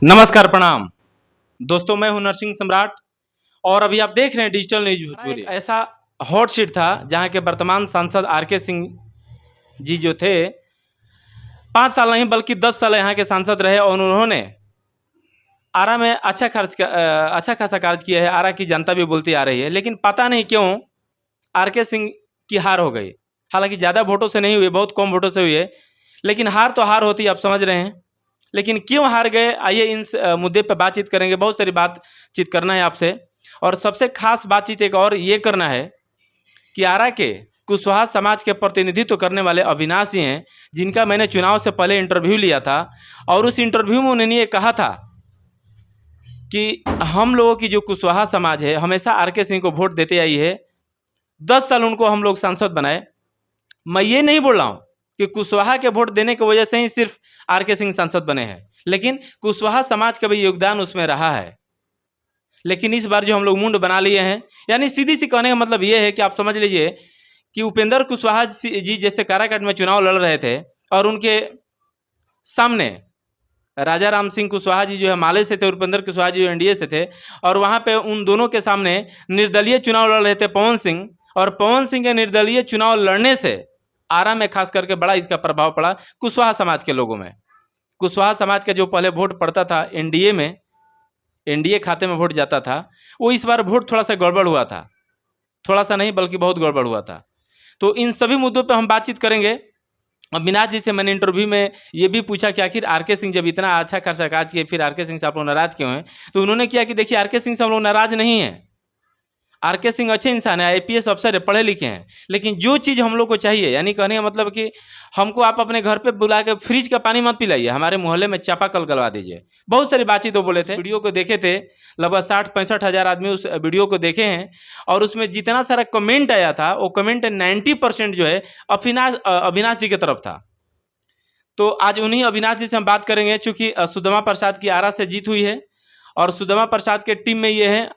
नमस्कार, प्रणाम दोस्तों। मैं हूं नरसिंह सम्राट और अभी आप देख रहे हैं डिजिटल न्यूज भोजपुरी। एक ऐसा हॉट सीट था जहां के वर्तमान सांसद आर.के. सिंह जी जो थे 5 साल नहीं बल्कि 10 साल यहाँ के सांसद रहे और उन्होंने आरा में अच्छा खासा कार्य किया है। आरा की जनता भी बोलती आ रही है, लेकिन पता नहीं क्यों आर.के. सिंह की हार हो गई। हालांकि ज़्यादा वोटों से नहीं हुई, बहुत कम वोटों से हुई है, लेकिन हार तो हार होती है, आप समझ रहे हैं। लेकिन क्यों हार गए, आइए इस मुद्दे पर बातचीत करेंगे। बहुत सारी बातचीत करना है आपसे, और सबसे खास बातचीत एक और ये करना है कि आरा के कुशवाहा समाज के प्रतिनिधित्व करने वाले अविनाश जी हैं, जिनका मैंने चुनाव से पहले इंटरव्यू लिया था और उस इंटरव्यू में उन्होंने ये कहा था कि हम लोगों की जो कुशवाहा समाज है हमेशा आर.के. सिंह को वोट देते आई है। 10 साल उनको हम लोग सांसद बनाए। मैं ये नहीं बोल रहा हूँ कि कुशवाहा के वोट देने की वजह से ही सिर्फ आर.के. सिंह सांसद बने हैं, लेकिन कुशवाहा समाज का भी योगदान उसमें रहा है। लेकिन इस बार जो हम लोग मुंड बना लिए हैं, यानी सीधी सी कहने का मतलब ये है कि आप समझ लीजिए कि उपेंद्र कुशवाहा जी जैसे काराकाट में चुनाव लड़ रहे थे और उनके सामने राजा राम सिंह कुशवाहा जी जो है माले से थे और उपेंद्र कुशवाहा जी जो एनडीए से थे, और वहाँ पे उन दोनों के सामने निर्दलीय चुनाव लड़ रहे थे पवन सिंह, और पवन सिंह के निर्दलीय चुनाव लड़ने से आरा में खास करके बड़ा इसका प्रभाव पड़ा कुशवाहा समाज के लोगों में। कुशवाहा समाज का जो पहले वोट पड़ता था एनडीए में, एनडीए खाते में वोट जाता था, वो इस बार वोट थोड़ा सा गड़बड़ हुआ था। थोड़ा सा नहीं बल्कि बहुत गड़बड़ हुआ था। तो इन सभी मुद्दों पर हम बातचीत करेंगे। अविनाश जी से मैंने इंटरव्यू में ये भी पूछा कि आखिर आर.के. सिंह जब इतना अच्छा खासा कार्य किए, फिर आर.के. सिंह से आप लोग नाराज क्यों हैं? तो उन्होंने किया कि देखिए, आर.के. सिंह से हम लोग नाराज नहीं हैं। आर.के. सिंह अच्छे इंसान है, आईपीएस अफसर है, पढ़े लिखे हैं, लेकिन जो चीज़ हम लोग को चाहिए, यानी कहने का मतलब कि हमको आप अपने घर पे बुला के फ्रिज का पानी मत पिलाइए, हमारे मोहल्ले में चापाकल गलवा दीजिए। बहुत सारी बातचीत वो बोले थे। वीडियो को देखे थे, लगभग 60-65 हज़ार आदमी उस वीडियो को देखे हैं, और उसमें जितना सारा कमेंट आया था वो कमेंट 90% जो है अविनाश जी की तरफ था। तो आज उन्हीं अविनाश जी से हम बात करेंगे, चूंकि सुदामा प्रसाद की आरा से जीत हुई है और सुदामा प्रसाद के टीम में ये है।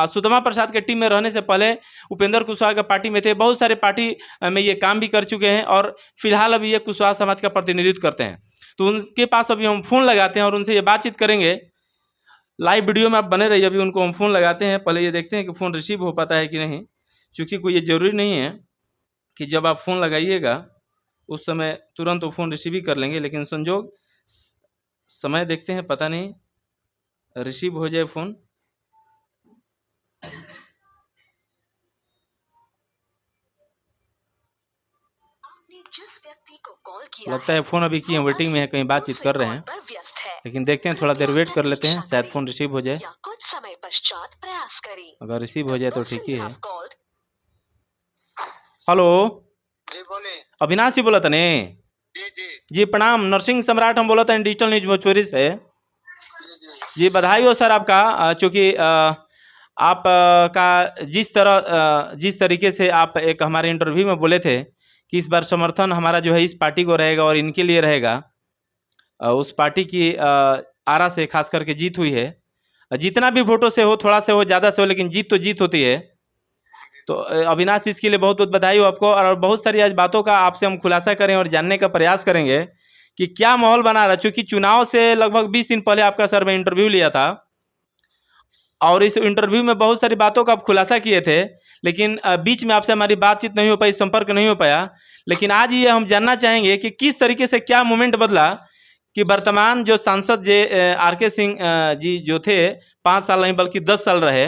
सुदामा प्रसाद के टीम में रहने से पहले उपेंद्र कुशवाहा के पार्टी में थे, बहुत सारे पार्टी में ये काम भी कर चुके हैं और फिलहाल अभी ये कुशवाहा समाज का प्रतिनिधित्व करते हैं। तो उनके पास अभी हम फ़ोन लगाते हैं और उनसे ये बातचीत करेंगे। लाइव वीडियो में आप बने रहिए, अभी उनको हम फ़ोन लगाते हैं, पहले ये देखते हैं कि फ़ोन रिसीव हो पाता है कि नहीं, क्योंकि कोई ये ज़रूरी नहीं है कि जब आप फ़ोन लगाइएगा उस समय तुरंत वो फ़ोन रिसीव ही कर लेंगे, लेकिन संजोग समय देखते हैं, पता नहीं रिसीव हो जाए फ़ोन। जिस व्यक्ति को कॉल किया लगता है फ़ोन अभी किए वेटिंग में है, कहीं बातचीत कर रहे हैं, लेकिन देखते हैं, थोड़ा देर वेट कर लेते हैं, शायद फ़ोन रिसीव हो जाए। कुछ समय पश्चात प्रयास करें। अगर रिसीव हो जाए तो ठीक ही है। हेलो जी बोले। अविनाश जी बोला था ने? जी प्रणाम, नरसिंह सम्राट हम बोला था डिजिटल न्यूज भोजपुरी से। जी बधाई हो सर आपका, चूँकि आप का जिस तरीके से आप एक हमारे इंटरव्यू में बोले थे कि इस बार समर्थन हमारा जो है इस पार्टी को रहेगा और इनके लिए रहेगा। उस पार्टी की आरा से खास करके जीत हुई है। जितना भी वोटों से हो, थोड़ा से हो, ज़्यादा से हो, लेकिन जीत तो जीत होती है। तो अविनाश, इसके लिए बहुत बहुत बधाई हो आपको। और बहुत सारी आज बातों का आपसे हम खुलासा करें और जानने का प्रयास करेंगे कि क्या माहौल बना रहा है। चूँकि चुनाव से लगभग 20 दिन पहले आपका सर मैं इंटरव्यू लिया था और इस इंटरव्यू में बहुत सारी बातों का आप खुलासा किए थे, लेकिन बीच में आपसे हमारी बातचीत नहीं हो पाई, संपर्क नहीं हो पाया। लेकिन आज ये हम जानना चाहेंगे कि किस तरीके से क्या मोमेंट बदला कि वर्तमान जो सांसद आर.के. सिंह जी जो थे 5 साल नहीं बल्कि 10 साल रहे,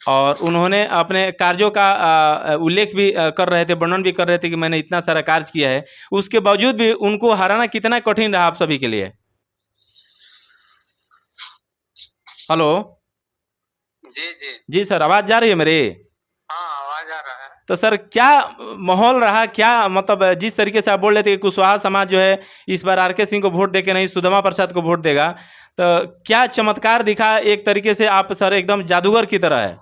और उन्होंने अपने कार्यों का उल्लेख भी कर रहे थे, वर्णन भी कर रहे थे कि मैंने इतना सारा कार्य किया है। उसके बावजूद भी उनको हराना कितना कठिन रहा आप सभी के लिए? हेलो जी जी जी सर, आवाज़ जा रही है मेरी? हाँ, आवाज आ रहा है। तो सर क्या माहौल रहा, क्या मतलब जिस तरीके से आप बोल रहे थे कि कुशवाहा समाज जो है इस बार आर.के. सिंह को वोट दे के नहीं सुदामा प्रसाद को वोट देगा, तो क्या चमत्कार दिखा? एक तरीके से आप सर एकदम जादूगर की तरह है,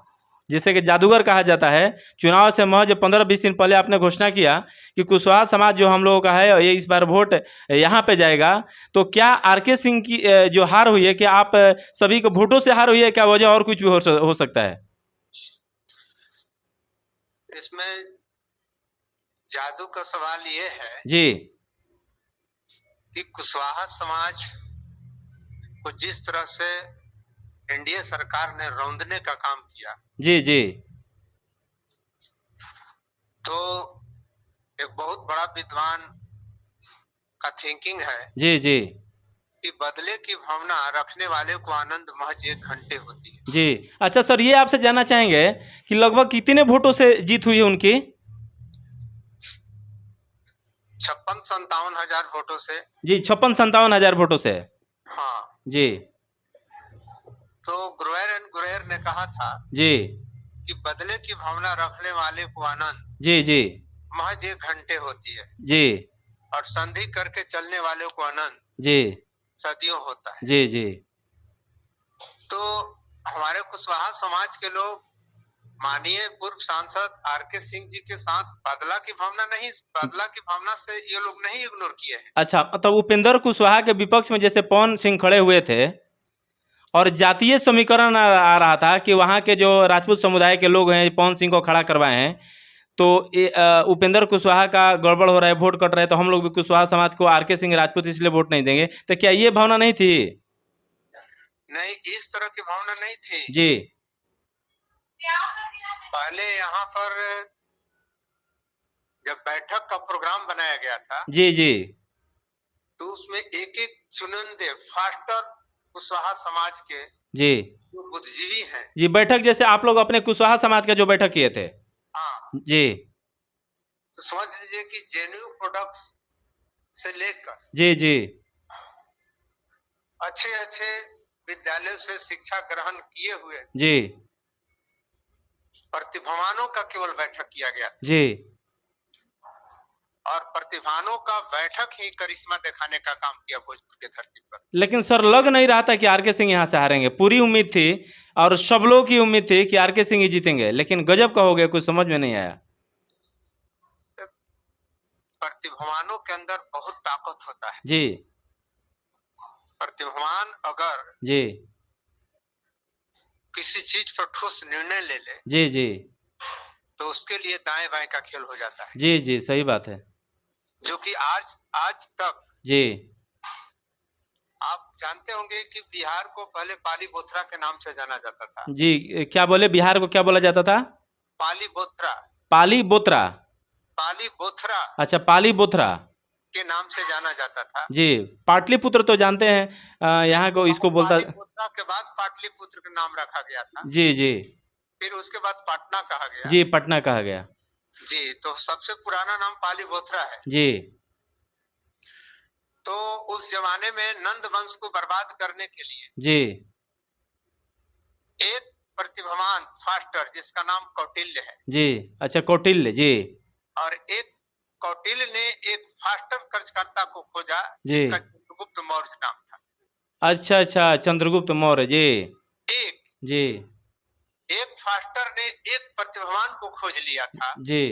जिसे कि जादूगर कहा जाता है। चुनाव से महज 15-20 दिन पहले आपने घोषणा किया कि कुशवाहा समाज जो हम लोगों का है ये इस बार वोट यहाँ पे जाएगा। तो क्या आर.के. सिंह की जो हार हुई है, क्या आप सभी को वोटों से हार हुई है, क्या वजह और कुछ भी हो सकता है? इसमें जादू का सवाल ये है जी कि कुशवाहा समाज को जिस तरह से एनडीए सरकार ने रौंदने का काम किया, जी जी तो एक बहुत बड़ा विद्वान का थिंकिंग है जी जी कि बदले की भावना रखने वाले को आनंद महज 1 घंटे होती है। जी। अच्छा सर, ये आपसे जानना चाहेंगे कि लगभग कितने वोटों से जीत हुई है उनकी? 56-57 हजार वोटों से। जी, 56-57 हजार वोटों से। हाँ, जी तो ग्रोयर एंड ग्रोयर ने कहा था जी कि बदले की भावना रखने वाले को आनंद जी जी महज 1 घंटे होती है जी और संधि करके चलने वाले को आनंद जी सदियों होता है। जी जी तो हमारे कुशवाहा समाज के लोग माननीय पूर्व सांसद आरके सिंह जी के साथ बदला की भावना से ये लोग नहीं इग्नोर किए हैं। अच्छा, मतलब उपेंद्र कुशवाहा के विपक्ष में जैसे पवन सिंह खड़े हुए थे और जातीय समीकरण आ रहा था कि वहाँ के जो राजपूत समुदाय के लोग हैं पवन सिंह को खड़ा करवाए हैं, तो उपेंद्र कुशवाहा का गड़बड़ हो रहा है, वोट कट रहा है, तो हम लोग भी कुशवाहा समाज को आरके सिंह राजपूत इसलिए वोट नहीं देंगे। तो क्या ये भावना नहीं थी? नहीं, इस तरह की भावना नहीं थी जी पहले। यहाँ पर जब बैठक का प्रोग्राम बनाया गया था जी जी तो उसमें एक एक चुनिंदे फास्टर कुशवाहा समाज के जी जो बुद्धिजीवी हैं, जी, बैठक जैसे आप लोग अपने कुशवाहा समाज का जो बैठक किए थे। हाँ, जी तो समझ लीजिए कि जेन्यू प्रोडक्ट्स से लेकर जी जी अच्छे अच्छे विद्यालयों से शिक्षा ग्रहण किए हुए जी प्रतिभावानों का केवल बैठक किया गया था जी और प्रतिभावानों का बैठक ही करिश्मा दिखाने का काम किया भोजपुर की धरती पर। लेकिन सर लग नहीं रहा था कि आरके सिंह यहाँ से हारेंगे। पूरी उम्मीद थी और सब लोग की उम्मीद थी कि आरके सिंह ही जीतेंगे, लेकिन गजब का हो गया, कुछ समझ में नहीं आया। प्रतिभावानों के अंदर बहुत ताकत होता है। जी प्रतिभावान अगर जी किसी चीज पर ठोस निर्णय ले ले जी जी तो उसके लिए दाएं बाएं का खेल हो जाता है, जी जी, सही बात है। जो कि आज तक जी आप जानते होंगे कि बिहार को पहले पाली बोथरा के नाम से जाना जाता था। जी, क्या बोले, बिहार को क्या बोला जाता था? पाली बोथरा। पाली बोथरा। पाली बोथरा अच्छा, पाली बोथरा के नाम से जाना जाता था। जी, पाटलिपुत्र तो जानते हैं, यहाँ को इसको बोलता। पाली बोथरा के बाद पाटलिपुत्र का नाम रखा गया था। जी जी फिर उसके बाद पटना कहा गया। जी, पटना कहा गया। जी, तो सबसे पुराना नाम पाली बोथरा है। जी तो उस जमाने में नंद वंश को बर्बाद करने के लिए जी एक प्रतिभावान फास्टर जिसका नाम कौटिल्य है जी, अच्छा कौटिल्य जी और एक कौटिल्य ने एक फास्टर कर्जकर्ता को खोजा जी। जिसका चंद्रगुप्त मौर्य नाम था। अच्छा अच्छा, चंद्रगुप्त मौर्य जी एक जी एक फास्टर ने एक प्रतिभावान को खोज लिया था जी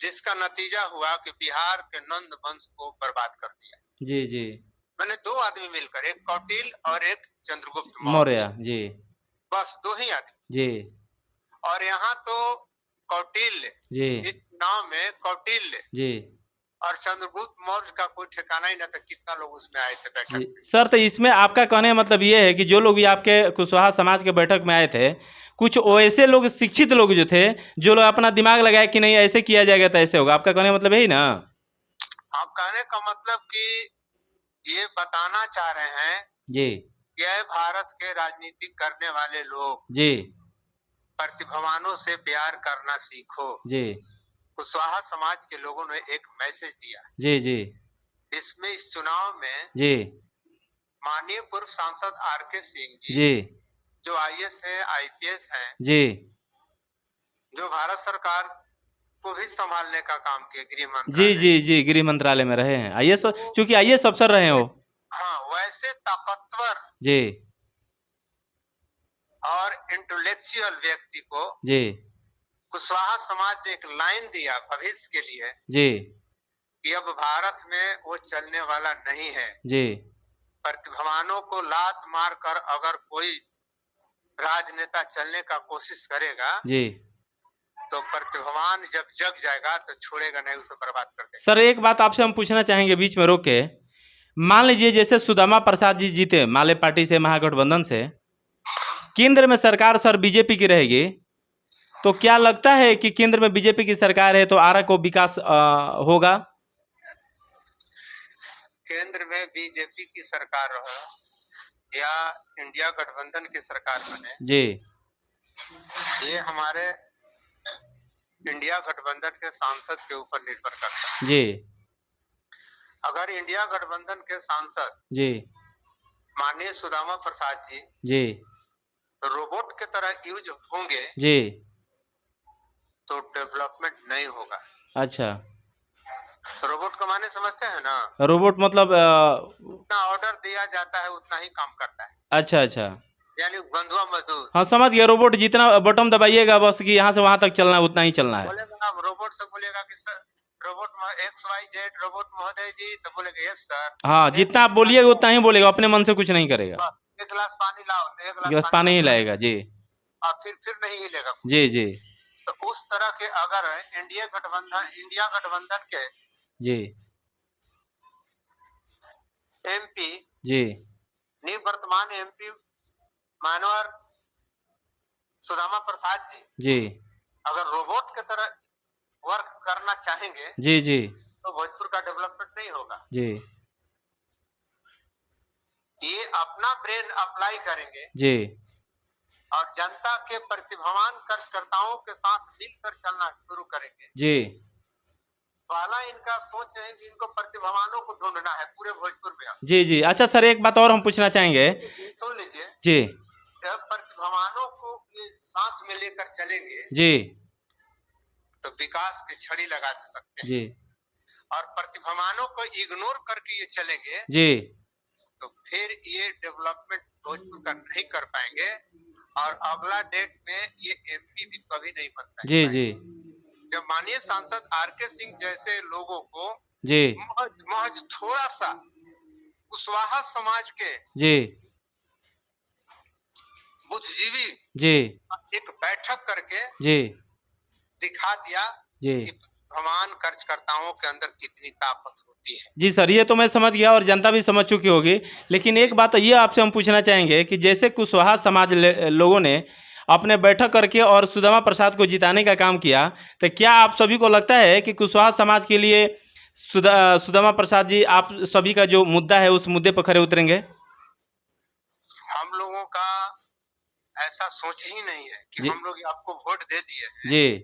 जिसका नतीजा हुआ कि बिहार के नंद वंश को बर्बाद कर दिया। जी जी, मैंने 2 आदमी मिलकर, एक कौटिल्य और एक चंद्रगुप्त मौर्य जी बस 2 ही आदमी। जी और यहाँ तो कौटिल्य, जी इस नाम में कौटिल्य जी और चंद्रगुप्त मौर्य का कोई ठिकाना ही न था। कितना लोग उसमें आए थे बैठक जी। में। सर, तो इसमें आपका कहने का मतलब ये है कि जो लोग ये आपके कुशवाहा समाज के बैठक में आए थे, कुछ ऐसे लोग, शिक्षित लोग जो थे, जो लोग अपना दिमाग लगाए कि नहीं ऐसे किया जाएगा तो ऐसे होगा। आपका कहने का मतलब यही ना? आप कहने का मतलब कि ये बताना चाह रहे हैं जी कि ये भारत के राजनीति करने वाले लोग जी प्रतिभावानों से प्यार करना सीखो। जी कुशवाहा समाज के लोगों ने एक मैसेज दिया। जी जी इसमें इस चुनाव में जी माननीय पूर्व सांसद आरके सिंह जी, जी जो आईएएस है, आईपीएस हैं, जी जो भारत सरकार को भी संभालने का काम किया, गृह जी मंत्रालय। जी जी, गृह मंत्रालय में रहे हैं आईएएस, चूंकि आईएएस अफसर रहे हो। हाँ, वैसे ताकतवर जी और इंटेलेक्चुअल व्यक्ति को जी कुशवाहा समाज ने एक लाइन दिया भविष्य के लिए जी कि अब भारत में वो चलने वाला नहीं है। जी प्रतिभावानों को लात मार कर अगर कोई राजनेता चलने का कोशिश करेगा जी। तो प्रतिभावान जब जग जाएगा तो छोड़ेगा नहीं, उसे बर्बाद कर देगा। सर, एक बात आपसे हम पूछना चाहेंगे बीच में रोक के, मान लीजिए जैसे सुदामा प्रसाद जी जीते माले पार्टी से, महागठबंधन से, केंद्र में सरकार सर बीजेपी की रहेगी, तो क्या लगता है कि केंद्र में बीजेपी की सरकार है तो आरा को विकास होगा? केंद्र में बीजेपी की सरकार रहे या इंडिया गठबंधन की सरकार बने, जी ये हमारे इंडिया गठबंधन के सांसद के ऊपर निर्भर करता है। जी अगर इंडिया गठबंधन के सांसद जी माननीय सुदामा प्रसाद जी जी रोबोट की तरह यूज होंगे जी तो डेवलपमेंट नहीं होगा। अच्छा, रोबोट का माने समझते हैं ना? रोबोट मतलब उतना ऑर्डर दिया जाता है उतना ही काम करता है, अच्छा अच्छा, यानी बंधुआ मजदूर। हाँ समझ गया। रोबोट जितना बटन दबाइएगा बस कि यहाँ से वहां तक चलना है, उतना ही चलना है। बोलेगा आप रोबोट से बोलेगा कि सर रोबोट XYZ रोबोट महोदय जी, तो बोलेगा यस सर। हाँ, जितना आप बोलिएगा उतना ही बोलेगा, अपने मन से कुछ नहीं करेगा। एक गिलास पानी लाओ तो एक गिलास गिलास पानी ही लाएगा जी और फिर नहीं हिलेगा कुछ। जी जी तो उस तरह के अगर इंडिया गठबंधन के जी MP जी निवर्तमान MP मानवर सुदामा प्रसाद जी अगर रोबोट की तरह वर्क करना चाहेंगे जी जी तो भोजपुर का डेवलपमेंट नहीं होगा। जी ये अपना ब्रेन अप्लाई करेंगे जी और जनता के प्रतिभावान कार्यकर्ताओं के साथ मिलकर चलना शुरू करेंगे। जी पहला इनका सोच है कि इनको प्रतिभावानों को ढूंढना है पूरे भोजपुर में। जी जी अच्छा सर, एक बात और हम पूछना चाहेंगे। सुन लीजिए, जी जब प्रतिभावानों को ये साथ में लेकर चलेंगे जी तो विकास की छड़ी लगा दे सकते हैं। जी और प्रतिभावानों को इग्नोर करके ये चलेंगे जी तो फिर ये डेवलपमेंट भोजपुर का नहीं कर पाएंगे और अगला डेट में ये MP भी कभी नहीं बन सकते। जी जी जब माननीय सांसद RK सिंह जैसे लोगों को जी महज थोड़ा सा कुशवाहा समाज के जी बुद्धिजीवी जी एक बैठक करके जी दिखा दिया जी कि प्रमाण कार्यकर्ताओं के अंदर कितनी ताकत होती है। जी सर, ये तो मैं समझ गया और जनता भी समझ चुकी होगी। लेकिन एक बात ये आपसे हम पूछना चाहेंगे कि जैसे कुशवाहा समाज लोगों ने अपने बैठक करके और सुदामा प्रसाद को जिताने का काम किया, तो क्या आप सभी को लगता है कि कुशवाहा समाज के लिए सुदामा प्रसाद जी आप सभी का जो मुद्दा है उस मुद्दे पर खरे उतरेंगे? हम लोगों का ऐसा सोच ही नहीं है कि जी। हम लोग आपको वोट दे दिए हैं जी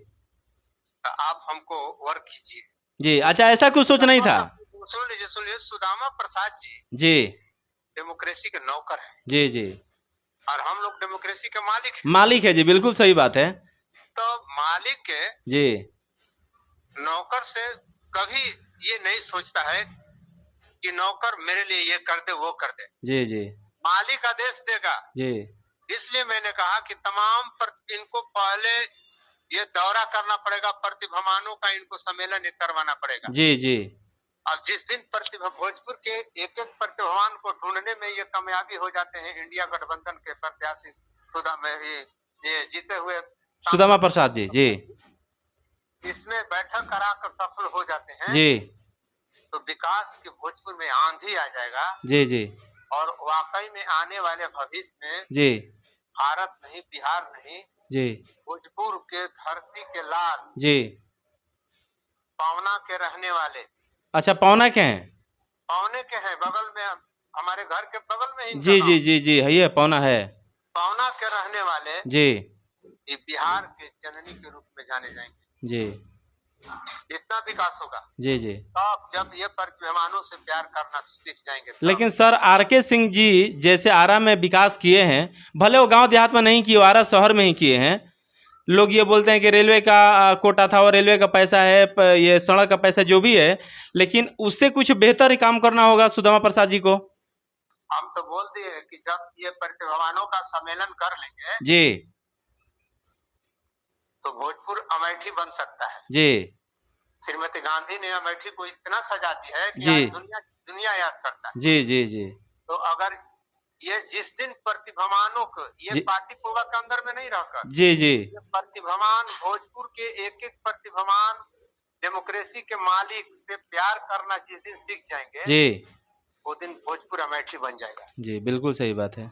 तो आप हमको वर्क कीजिए। जी अच्छा, ऐसा कुछ सोच नहीं था। सुन लीजिए सुदामा प्रसाद जी डेमोक्रेसी के नौकर हैं जी जी और हम लोग डेमोक्रेसी के मालिक हैं। मालिक है जी, बिल्कुल सही बात है। तो मालिक के जी नौकर से कभी ये नहीं सोचता है कि नौकर मेरे लिए ये कर दे वो कर दे। जी जी मालिक आदेश देगा। जी इसलिए मैंने कहा कि इनको पहले ये दौरा करना पड़ेगा, प्रतिभावानों का इनको सम्मेलन करवाना पड़ेगा। जी जी अब जिस दिन भोजपुर के एक एक प्रतिभावान को ढूंढने में ये कामयाबी हो जाते हैं, इंडिया गठबंधन के प्रत्याशी ये जीते हुए सुदामा प्रसाद जी जी इसमें बैठक करा कर सफल हो जाते हैं जी तो विकास के भोजपुर में आंधी आ जाएगा। जी जी और वाकई में आने वाले भविष्य में जी भारत नहीं, बिहार नहीं, जी भोजपुर के धरती के लाल जी पावना के रहने वाले। अच्छा, पौना के हैं? पावने के हैं, बगल में हमारे घर के बगल में ही जी जी जी जी है, पौना है। पावना के रहने वाले जी ये बिहार के जननी के रूप में जाने जाएंगे। जी इतना विकास होगा जी जी तब जब ये प्रतिभावानों से प्यार करना सीख जाएंगे। लेकिन सर RK सिंह जी जैसे आरा में विकास किए हैं, भले वो गांव देहात में नहीं किए, आरा शहर में ही किए हैं। लोग ये बोलते हैं कि रेलवे का कोटा था और रेलवे का पैसा है, ये सड़क का पैसा जो भी है, लेकिन उससे कुछ बेहतर ही काम करना होगा सुदामा प्रसाद जी को। हम तो बोल दिए कि जब ये प्रतिभावानों का सम्मेलन कर लेंगे जी तो भोजपुर अमेठी बन सकता है। जी श्रीमती गांधी ने अमेठी को इतना सजा दी है कि जी। आज दुनिया याद करता है। जी जी जी तो अगर ये जिस दिन प्रतिभावानों को ये जी। पार्टी पूर्वा के अंदर में नहीं रहकर जी जी ये प्रतिभावान भोजपुर के एक एक प्रतिभावान डेमोक्रेसी के मालिक से प्यार करना जिस दिन सीख जाएंगे जी वो दिन भोजपुर अमेठी बन जाएगा। जी बिल्कुल सही बात है।